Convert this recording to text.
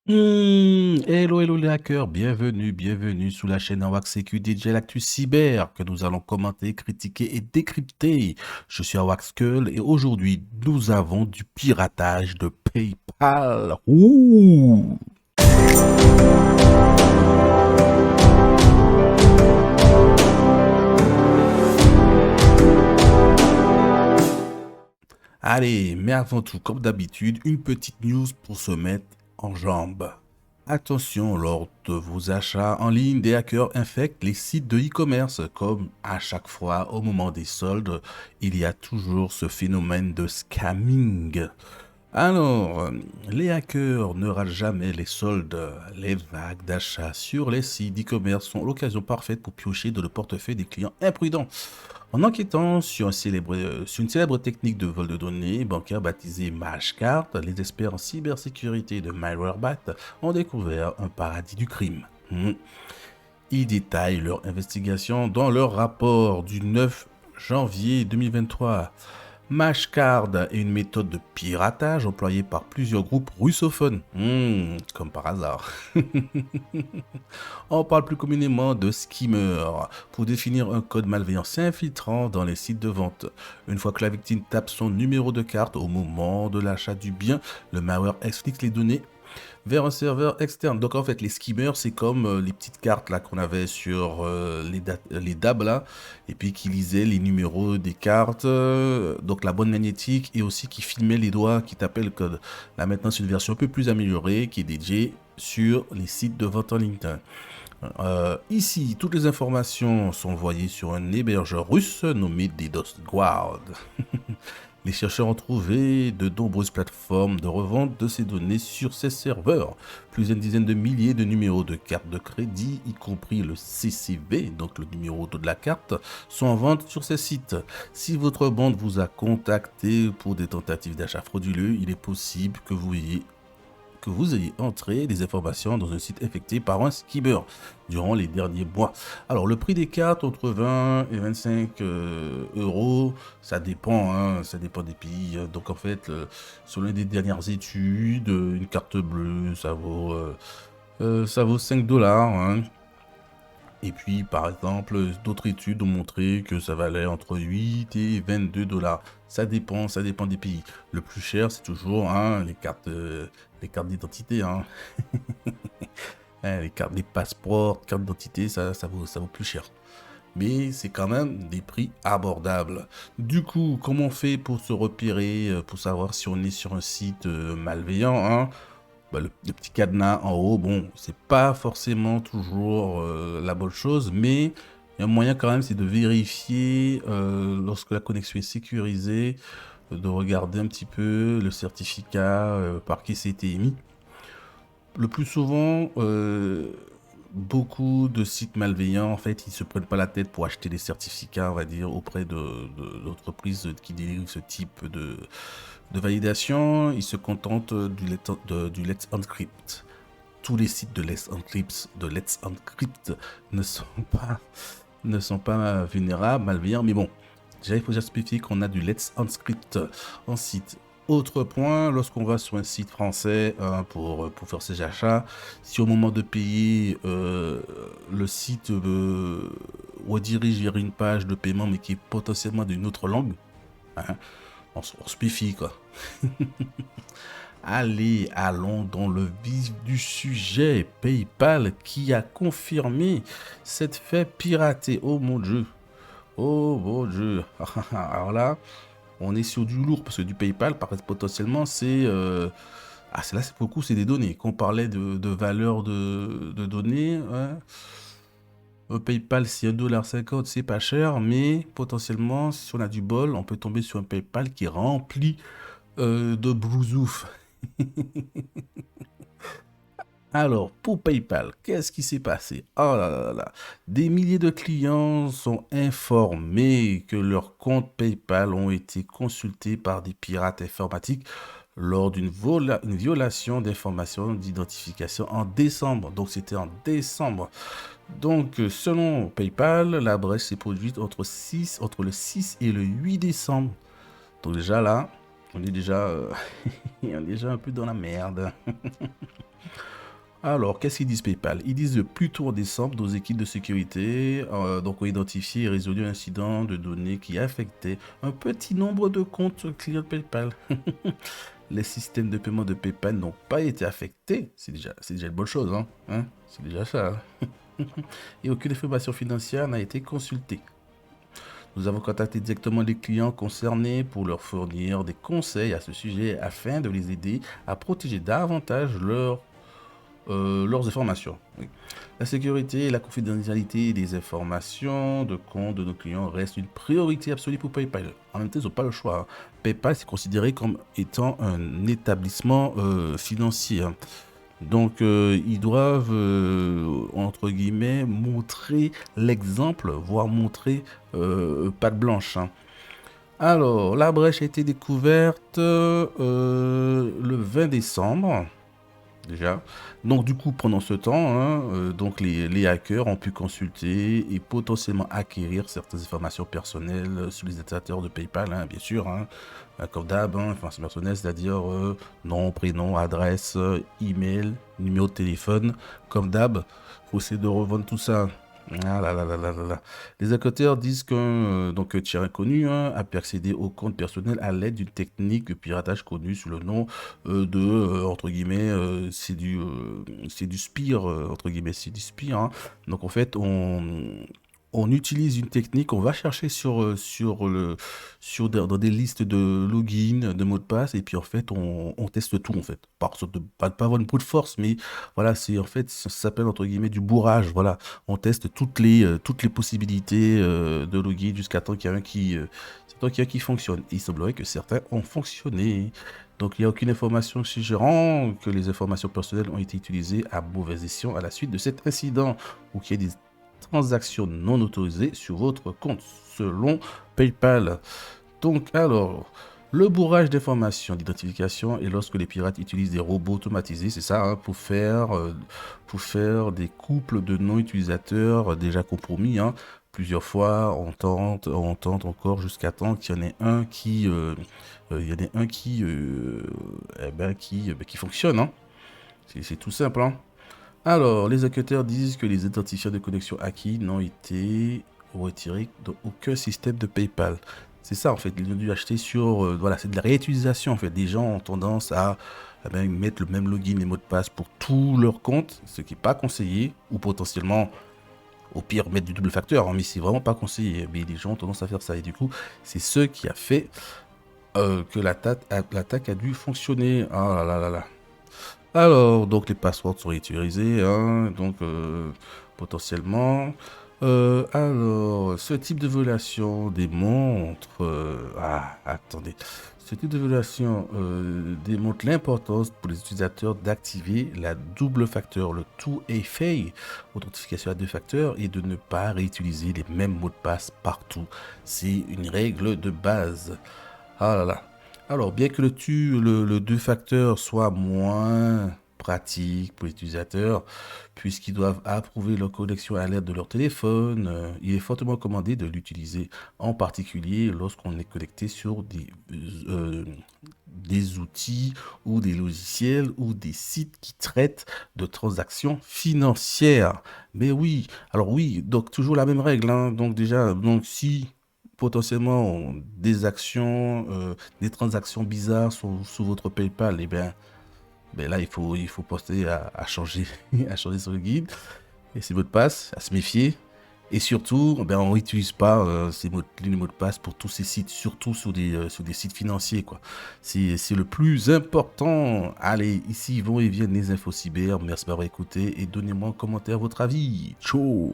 Hello, hello les hackers, bienvenue sous la chaîne Awak Sécu DJ L'actu Cyber que nous allons commenter, critiquer et décrypter. Je suis Awak Skull et aujourd'hui nous avons du piratage de PayPal. Ouh! Allez, mais avant tout, comme d'habitude, une petite news pour se mettre en jambe. Attention, lors de vos achats en ligne, des hackers infectent les sites de e-commerce. Comme à chaque fois, au moment des soldes, il y a toujours ce phénomène de scamming. Alors, les hackers ne ratent jamais les soldes. Les vagues d'achats sur les sites d'e-commerce sont l'occasion parfaite pour piocher dans le portefeuille des clients imprudents. En enquêtant sur une célèbre technique de vol de données bancaires baptisée Mashcard, les experts en cybersécurité de MilewareBat ont découvert un paradis du crime. Ils détaillent leur investigation dans leur rapport du 9 janvier 2023. Mashcard est une méthode de piratage employée par plusieurs groupes russophones. Comme par hasard. On parle plus communément de skimmer pour définir un code malveillant s'infiltrant dans les sites de vente. Une fois que la victime tape son numéro de carte au moment de l'achat du bien, le malware exfiltre les données vers un serveur externe. Donc en fait, les skimmers, c'est comme les petites cartes là qu'on avait sur les DAB là, et puis qui lisaient les numéros des cartes, donc la bande magnétique, et aussi qui filmaient les doigts qui tapaient le code. Là maintenant, c'est une version un peu plus améliorée qui est dédiée sur les sites de vente en ligne. Ici, toutes les informations sont envoyées sur un hébergeur russe nommé DDoS Guard. Les chercheurs ont trouvé de nombreuses plateformes de revente de ces données sur ces serveurs. Plusieurs dizaines de milliers de numéros de cartes de crédit, y compris le CCV, donc le numéro de la carte, sont en vente sur ces sites. Si votre banque vous a contacté pour des tentatives d'achat frauduleux, il est possible que vous ayez entré des informations dans un site effectué par un skimmer durant les derniers mois. Alors, le prix des cartes, entre 20 et 25 euros, ça dépend, hein, ça dépend des pays. Donc, en fait, selon les dernières études, une carte bleue, ça vaut 5 dollars. Hein. Et puis, par exemple, d'autres études ont montré que ça valait entre 8 et 22 dollars. Ça dépend des pays. Le plus cher, c'est toujours hein, les cartes d'identité. Hein. Hein, les cartes, les passeports, cartes d'identité, ça vaut plus cher. Mais c'est quand même des prix abordables. Du coup, comment on fait pour se repérer, pour savoir si on est sur un site malveillant hein bah, le petit cadenas en haut, bon, c'est pas forcément toujours la bonne chose, mais il y a un moyen quand même, c'est de vérifier lorsque la connexion est sécurisée, de regarder un petit peu le certificat par qui c'était émis. Le plus souvent, beaucoup de sites malveillants, en fait, ils se prennent pas la tête pour acheter des certificats, on va dire, auprès d'entreprises qui délivrent ce type de validation. Ils se contentent du Let's Encrypt. Tous les sites de Let's Encrypt ne sont pas vulnérables, malveillants, mais bon, déjà il faut déjà spécifier qu'on a du Let's Encrypt en site. Autre point, lorsqu'on va sur un site français pour faire ses achats, si au moment de payer, le site redirige vers une page de paiement mais qui est potentiellement d'une autre langue, hein, on se méfie quoi. Allez, allons dans le vif du sujet. PayPal qui a confirmé cette fait pirater. Oh mon Dieu. Oh mon Dieu. Alors là, on est sur du lourd parce que du PayPal, potentiellement, c'est... c'est là, c'est pour le coup, c'est des données. Quand on parlait de valeur de données, hein, PayPal, c'est 1,50 $, c'est pas cher, mais potentiellement, si on a du bol, on peut tomber sur un PayPal qui est rempli de brousouf. Alors, pour PayPal, qu'est-ce qui s'est passé? Oh là là là là. Des milliers de clients sont informés que leurs comptes PayPal ont été consultés par des pirates informatiques lors une violation d'informations d'identification en décembre. Donc, c'était en décembre. Donc, selon PayPal, la brèche s'est produite entre le 6 et le 8 décembre. Donc déjà là, On est déjà, on est déjà un peu dans la merde. Alors, qu'est-ce qu'ils disent PayPal? Ils disent plus tôt en décembre, nos équipes de sécurité ont identifié et résolu un incident de données qui affectait un petit nombre de comptes clients de PayPal. Les systèmes de paiement de PayPal n'ont pas été affectés. C'est déjà une bonne chose, hein. C'est déjà ça. Et aucune information financière n'a été consultée. Nous avons contacté directement les clients concernés pour leur fournir des conseils à ce sujet afin de les aider à protéger davantage leurs informations. Oui. La sécurité et la confidentialité des informations de compte de nos clients restent une priorité absolue pour PayPal. En même temps, ils n'ont pas le choix, hein. PayPal, c'est considéré comme étant un établissement financier, hein. Donc, ils doivent, entre guillemets, montrer l'exemple, voire montrer patte blanche, hein. Alors, la brèche a été découverte le 20 décembre. Déjà. Donc du coup, pendant ce temps, hein, donc les hackers ont pu consulter et potentiellement acquérir certaines informations personnelles sur les utilisateurs de PayPal, hein, bien sûr, hein, comme d'hab, hein, informations personnelles, c'est-à-dire nom, prénom, adresse, email, numéro de téléphone, comme d'hab, faut essayer de revendre tout ça. Ah là là là là là là. Les hackers disent qu'un tiers inconnu, hein, a pu accéder au compte personnel à l'aide d'une technique de piratage connue sous le nom entre guillemets, c'est du spire, entre guillemets, c'est du spire, hein. Donc en fait, on utilise une technique, on va chercher dans des listes de login, de mots de passe, et puis en fait, on teste tout en fait. Par sorte de, pas avoir une brute force, mais voilà, c'est en fait, ça s'appelle entre guillemets du bourrage. Voilà, on teste toutes les possibilités de login jusqu'à temps qu'il y a un qui fonctionne. Et il semblerait que certains ont fonctionné. Donc, il n'y a aucune information suggérant que les informations personnelles ont été utilisées à mauvais escient à la suite de cet incident ou qu'il y ait des transactions non autorisées sur votre compte, selon PayPal. Donc, alors, le bourrage d'informations d'identification est lorsque les pirates utilisent des robots automatisés, c'est ça, hein, pour faire des couples de non-utilisateurs déjà compromis, hein. Plusieurs fois, on tente encore jusqu'à temps qu'il y en ait un qui fonctionne, hein. C'est tout simple, hein. Alors, les hackers disent que les identifiants de connexion acquis n'ont été retirés dans aucun système de PayPal. C'est ça, en fait, ils ont dû acheter sur... voilà, c'est de la réutilisation, en fait. Des gens ont tendance à mettre le même login et mot de passe pour tous leurs comptes, ce qui n'est pas conseillé, ou potentiellement, au pire, mettre du double facteur, hein, mais c'est vraiment pas conseillé. Mais les gens ont tendance à faire ça, et du coup, c'est ce qui a fait que l'attaque a dû fonctionner. Ah là là là là. Alors, donc les passwords sont utilisés, hein, donc potentiellement. Alors, ce type de violation démontre... attendez. Ce type de violation démontre l'importance pour les utilisateurs d'activer la double facteur, le 2FA, authentification à deux facteurs, et de ne pas réutiliser les mêmes mots de passe partout. C'est une règle de base. Ah là là. Alors, bien que le deux facteurs soit moins pratique pour les utilisateurs, puisqu'ils doivent approuver leur connexion à l'aide de leur téléphone, il est fortement recommandé de l'utiliser, en particulier lorsqu'on est connecté sur des outils ou des logiciels ou des sites qui traitent de transactions financières. Mais oui, alors oui, donc toujours la même règle, hein. Donc déjà, donc si potentiellement des transactions bizarres sur votre PayPal, et ben là il faut penser à changer à changer son guide et ses mots de passe, à se méfier. Et surtout, ben, on n'utilise pas les mots de passe pour tous ces sites, surtout sur des sites financiers, quoi. C'est le plus important. Allez, ici vont et viennent les infos cyber. Merci d'avoir écouté et donnez-moi en commentaire votre avis. Ciao!